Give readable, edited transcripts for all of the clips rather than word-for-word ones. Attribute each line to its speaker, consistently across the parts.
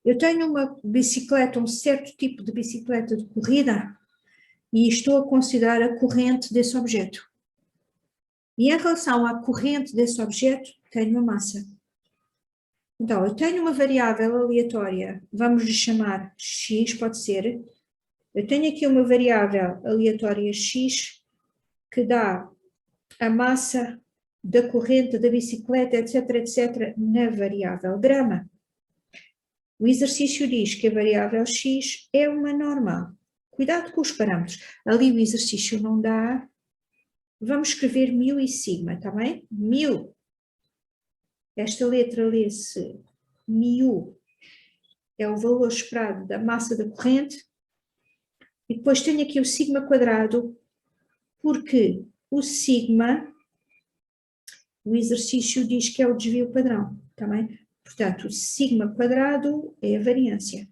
Speaker 1: Eu tenho uma bicicleta, um certo tipo de bicicleta de corrida, e estou a considerar a corrente desse objeto. E em relação à corrente desse objeto, tenho uma massa. Então, eu tenho uma variável aleatória, vamos lhe chamar x, pode ser. Eu tenho aqui uma variável aleatória x, que dá a massa da corrente da bicicleta, etc, etc, na variável grama. O exercício diz que a variável x é uma normal. Cuidado com os parâmetros. Ali o exercício não dá. Vamos escrever μ e sigma, está bem? μ. Esta letra lê-se μ. É o valor esperado da massa da corrente. E depois tenho aqui o sigma quadrado, porque o sigma, o exercício diz que é o desvio padrão, está bem? Portanto, o sigma quadrado é a variância.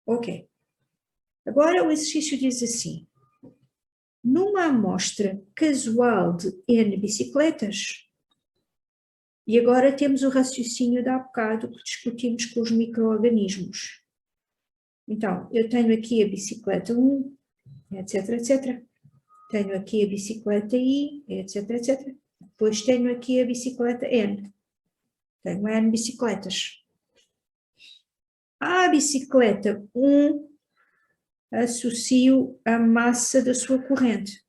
Speaker 1: Ok. Agora o exercício diz assim: numa amostra casual de N bicicletas, e agora temos o raciocínio de há bocado que discutimos com os micro-organismos. Então, eu tenho aqui a bicicleta 1, etc, etc. Tenho aqui a bicicleta I, etc, etc. Depois tenho aqui a bicicleta N. Tenho N bicicletas. À bicicleta 1, associo a massa da sua corrente.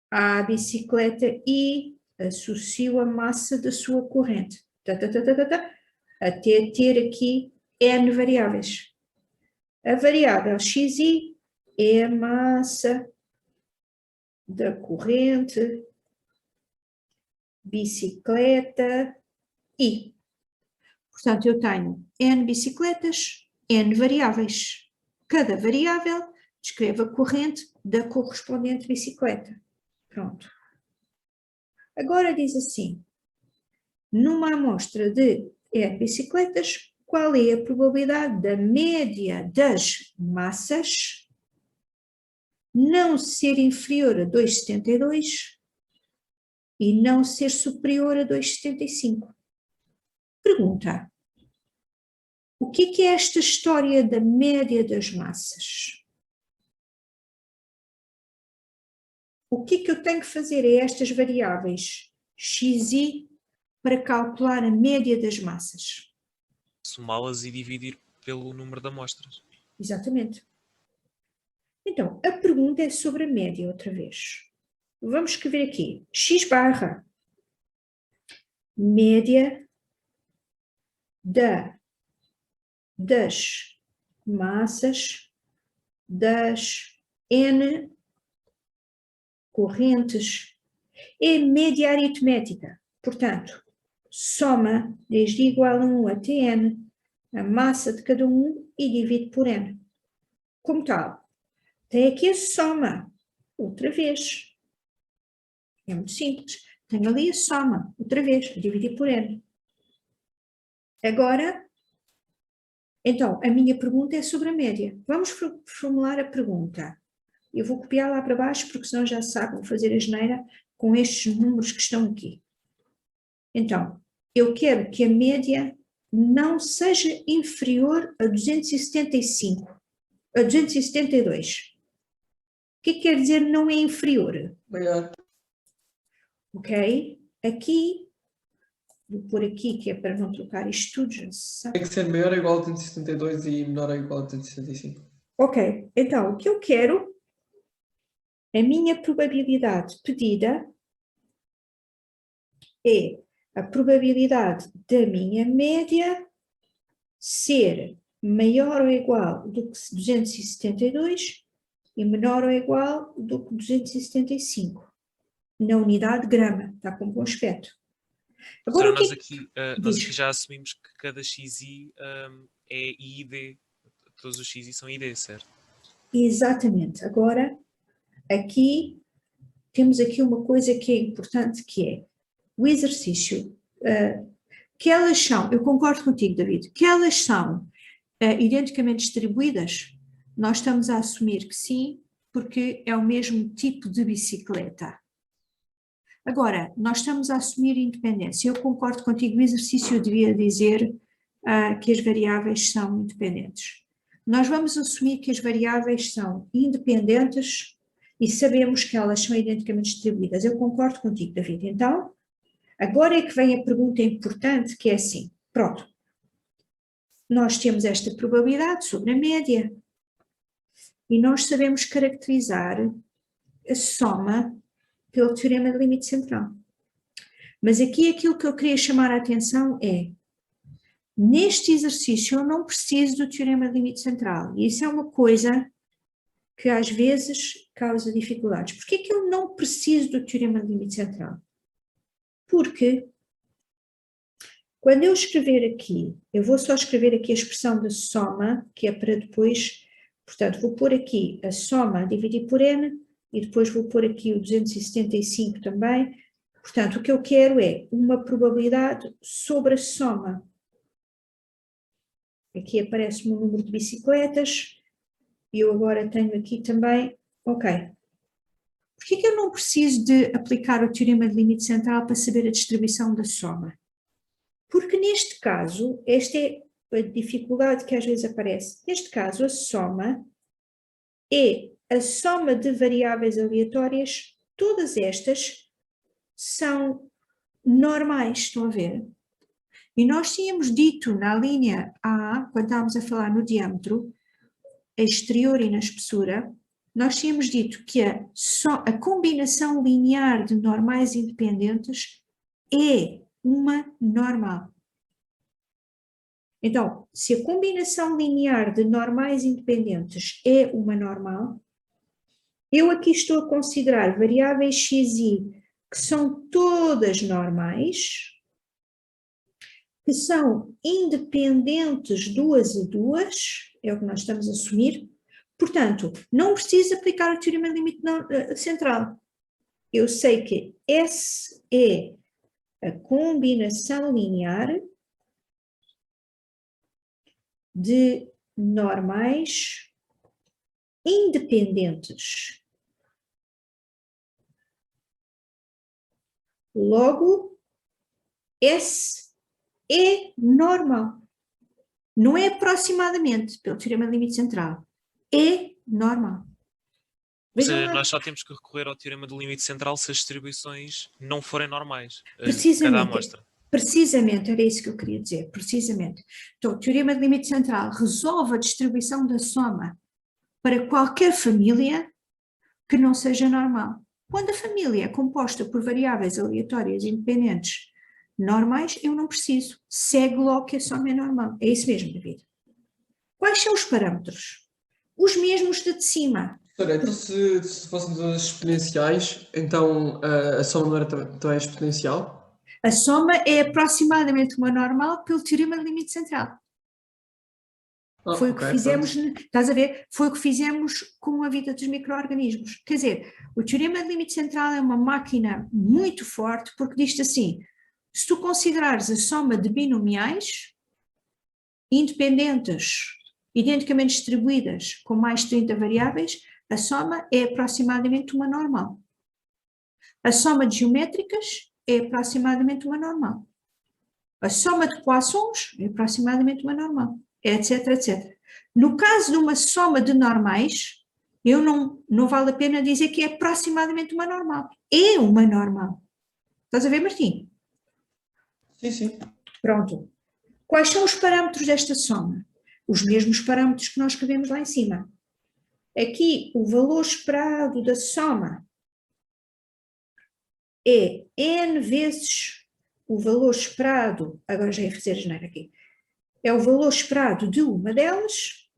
Speaker 1: À bicicleta I, associo a massa da sua corrente. Até ter aqui N variáveis. A variável xi é a massa da corrente bicicleta I. Portanto, eu tenho N bicicletas, N variáveis. Cada variável descreve a corrente da correspondente bicicleta. Pronto. Agora diz assim: numa amostra de N bicicletas, qual é a probabilidade da média das massas não ser inferior a 2,72 e não ser superior a 2,75? Pergunta: o que é esta história da média das massas? O que eu tenho que fazer a estas variáveis xi para calcular a média das massas?
Speaker 2: Somá-las e dividir pelo número de amostras.
Speaker 1: Exatamente. Então, a pergunta é sobre a média outra vez. Vamos escrever aqui, x barra média das massas das N correntes é média aritmética. Portanto, soma desde igual a 1 até N a massa de cada um e divide por N. Como tal, tem aqui a soma, outra vez. É muito simples. Tenho ali a soma, outra vez, dividir por N. Agora, então, a minha pergunta é sobre a média. Vamos formular a pergunta. Eu vou copiar lá para baixo, porque senão já sabe, vou fazer a geneira com estes números que estão aqui. Então, eu quero que a média não seja inferior a 275, a 272. O que quer dizer não é inferior?
Speaker 3: Maior.
Speaker 1: Ok? Aqui, vou pôr aqui, que é para não trocar isto tudo, já se sabe.
Speaker 3: Tem que ser maior ou igual a 272 e menor ou igual a 275.
Speaker 1: Ok, então o que eu quero, a minha probabilidade pedida é a probabilidade da minha média ser maior ou igual do que 272 e menor ou igual do que 275, na unidade grama, está com bom aspecto. Agora,
Speaker 2: Nós aqui já assumimos que cada xi é ID. Todos os xi são ID, certo?
Speaker 1: Exatamente. Agora, aqui, temos aqui uma coisa que é importante, que é o exercício, que elas são, eu concordo contigo, David, que elas são identicamente distribuídas, nós estamos a assumir que sim, porque é o mesmo tipo de bicicleta. Agora, nós estamos a assumir independência. Eu concordo contigo, o exercício devia dizer que as variáveis são independentes. Nós vamos assumir que as variáveis são independentes e sabemos que elas são identicamente distribuídas. Eu concordo contigo, David. Então, agora é que vem a pergunta importante, que é assim, pronto, nós temos esta probabilidade sobre a média e nós sabemos caracterizar a soma pelo teorema de limite central. Mas aqui aquilo que eu queria chamar a atenção é, neste exercício eu não preciso do teorema de limite central, e isso é uma coisa que às vezes causa dificuldades. Porquê que eu não preciso do teorema de limite central? Porque quando eu escrever aqui, eu vou só escrever aqui a expressão da soma, que é para depois, portanto, vou pôr aqui a soma a dividir por n, e depois vou pôr aqui o 275 também. Portanto, o que eu quero é uma probabilidade sobre a soma. Aqui aparece-me o número de bicicletas, e eu agora tenho aqui também, ok. Porquê que eu não preciso de aplicar o teorema de limite central para saber a distribuição da soma? Porque neste caso, esta é a dificuldade que às vezes aparece, neste caso a soma é a soma de variáveis aleatórias, todas estas são normais, estão a ver? E nós tínhamos dito na linha A, quando estávamos a falar no diâmetro exterior e na espessura, nós tínhamos dito que a combinação linear de normais independentes é uma normal. Então, se a combinação linear de normais independentes é uma normal, eu aqui estou a considerar variáveis x e y que são todas normais, que são independentes duas a duas, é o que nós estamos a assumir. Portanto, não preciso aplicar o teorema de limite central. Eu sei que S é a combinação linear de normais independentes. Logo, S é normal. Não é aproximadamente, pelo teorema de limite central. É normal.
Speaker 2: Nós só temos que recorrer ao teorema do limite central se as distribuições não forem normais.
Speaker 1: Precisamente.
Speaker 2: Cada amostra.
Speaker 1: Precisamente, era isso que eu queria dizer, precisamente. Então, o teorema de limite central resolve a distribuição da soma para qualquer família que não seja normal. Quando a família é composta por variáveis aleatórias independentes normais, eu não preciso. Segue logo que a soma é normal. É isso mesmo, David. Quais são os parâmetros? Os mesmos de cima.
Speaker 3: Então, se fôssemos as exponenciais, então a soma não era também exponencial?
Speaker 1: A soma é aproximadamente uma normal pelo teorema de limite central. Foi o que fizemos, estás a ver? Foi o que fizemos com a vida dos micro-organismos. Quer dizer, o teorema de limite central é uma máquina muito forte porque diz-te assim, se tu considerares a soma de binomiais independentes, identicamente distribuídas, com mais de 30 variáveis, a soma é aproximadamente uma normal. A soma de geométricas é aproximadamente uma normal. A soma de Poissons é aproximadamente uma normal, etc, etc. No caso de uma soma de normais, não vale a pena dizer que é aproximadamente uma normal. É uma normal. Estás a ver, Martim?
Speaker 3: Sim, sim.
Speaker 1: Pronto. Quais são os parâmetros desta soma? Os mesmos parâmetros que nós escrevemos lá em cima. Aqui, o valor esperado da soma é n vezes o valor esperado, agora já ia fazer a geneira aqui, é o valor esperado de uma delas,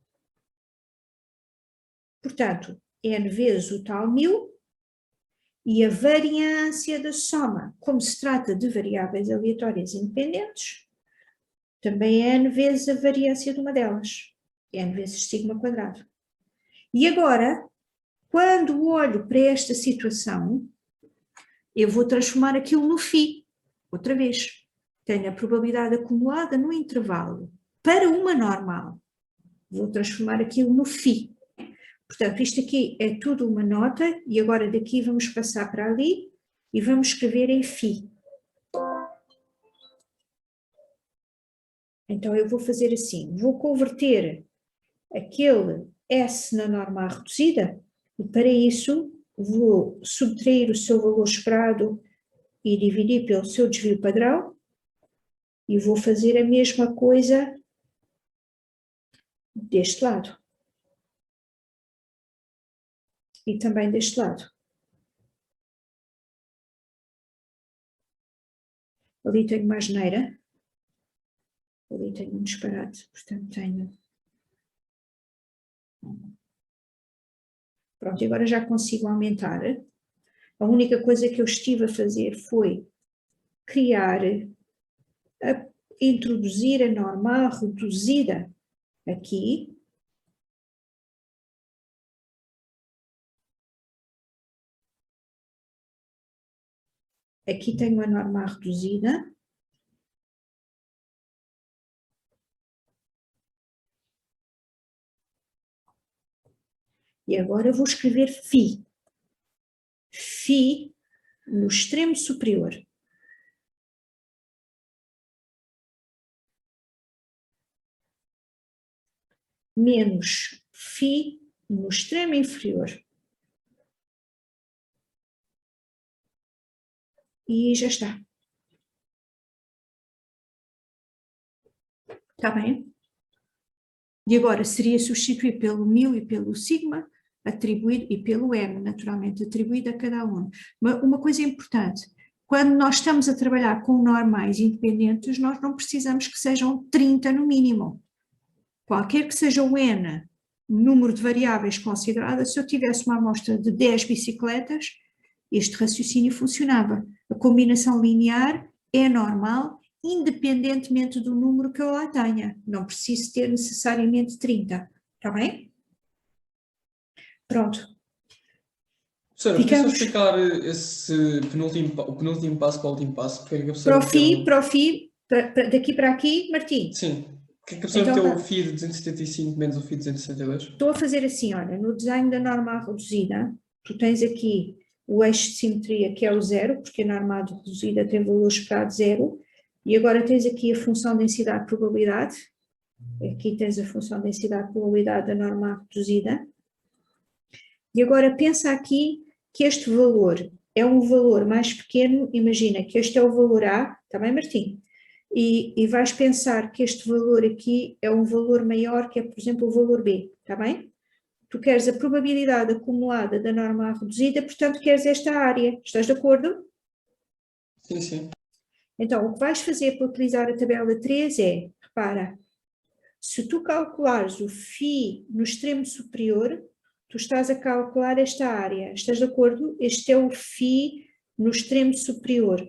Speaker 1: portanto, n vezes o tal 1000, e a variância da soma, como se trata de variáveis aleatórias independentes, também é n vezes a variância de uma delas, n vezes sigma quadrado. E agora, quando olho para esta situação, eu vou transformar aquilo no φ, outra vez. Tenho a probabilidade acumulada no intervalo para uma normal. Vou transformar aquilo no φ. Portanto, isto aqui é tudo uma nota e agora daqui vamos passar para ali e vamos escrever em φ. Então eu vou fazer assim, vou converter aquele S na norma reduzida e para isso vou subtrair o seu valor esperado e dividir pelo seu desvio padrão e vou fazer a mesma coisa deste lado. E também deste lado. Ali tenho uma asneira. Ali tenho um disparate, portanto tenho... Pronto, agora já consigo aumentar. A única coisa que eu estive a fazer foi introduzir a norma reduzida aqui. Aqui tenho a norma reduzida. E agora vou escrever φ. φ no extremo superior. Menos φ no extremo inferior. E já está. Está bem? E agora seria substituir pelo μ e pelo sigma, atribuído, e pelo m, naturalmente, atribuído a cada um. Uma coisa importante, quando nós estamos a trabalhar com normais independentes, nós não precisamos que sejam 30 no mínimo. Qualquer que seja o n, número de variáveis consideradas, se eu tivesse uma amostra de 10 bicicletas, este raciocínio funcionava. A combinação linear é normal, independentemente do número que eu lá tenha. Não preciso ter necessariamente 30. Está bem? Pronto.
Speaker 3: Professora, podia só explicar o penúltimo passo para o último passo? Porque
Speaker 1: Para o FI, daqui para aqui, Martim.
Speaker 3: Sim. Porque é que a professora meteu o FI de 275 menos o FI de 262?
Speaker 1: Estou a fazer assim, olha, no desenho da norma reduzida, tu tens aqui o eixo de simetria que é o 0, porque a norma reduzida tem valor esperado 0, e agora tens aqui a função densidade-probabilidade, aqui tens a função densidade-probabilidade da norma reduzida, e agora pensa aqui que este valor é um valor mais pequeno, imagina que este é o valor A, está bem, Martim? E vais pensar que este valor aqui é um valor maior, que é, por exemplo, o valor B, está bem? Tu queres a probabilidade acumulada da norma reduzida, portanto queres esta área, estás de acordo?
Speaker 3: Sim, sim.
Speaker 1: Então, o que vais fazer para utilizar a tabela 3 é, repara, se tu calculares o φ no extremo superior, tu estás a calcular esta área, estás de acordo? Este é o φ no extremo superior,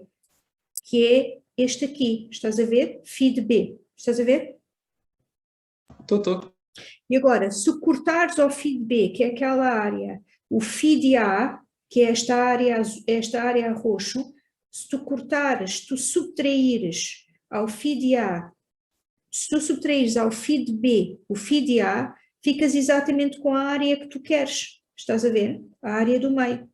Speaker 1: que é este aqui, estás a ver? φ de B, estás a ver?
Speaker 3: Estou.
Speaker 1: E agora, se cortares ao φ de B, que é aquela área, o φ de A, que é esta área a roxo, se tu cortares, tu subtraíres ao φ de A, se tu subtraíres ao φ de B o φ de A, ficas exatamente com a área que tu queres, estás a ver? A área do meio.